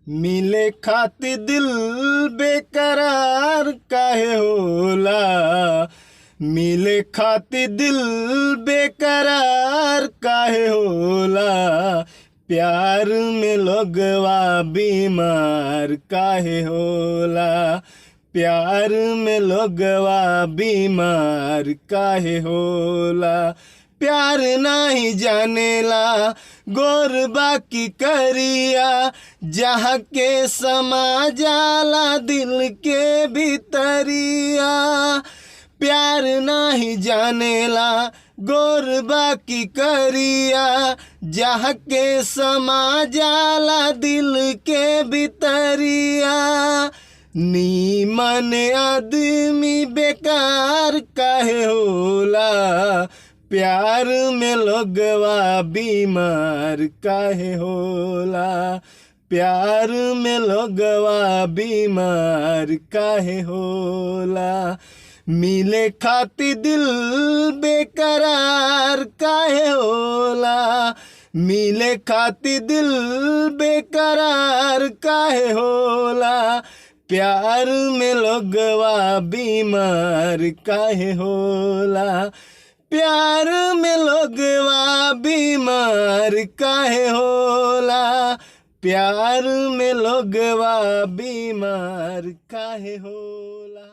मिले खातिर दिल बेकरार काहे होला। मिले खातिर दिल बेकरार काहे होला। प्यार में लोगवा बीमार काहे होला। प्यार में लोगवा बीमार काहे होला। प्यार नाही जानेला गोर बाकी करिया, जहाँ के समा जाला दिल के भीतरिया। प्यार नाही जानेला गोर बाकी करिया, जहाँ के समा जाला दिल के भीतरिया। नीमन आदमी बेकार काहे होला। प्यार में लोगवा बीमार काहे होला। प्यार में लोगवा बीमार काहे होला। मिले खातिर दिल बेकरार काहे होला। मिले खातिर दिल बेकरार काहे होला। प्यार में लोगवा बीमार काहे होला। प्यार में लोगवा बीमार काहे होला। प्यार में लोगवा बीमार काहे होला।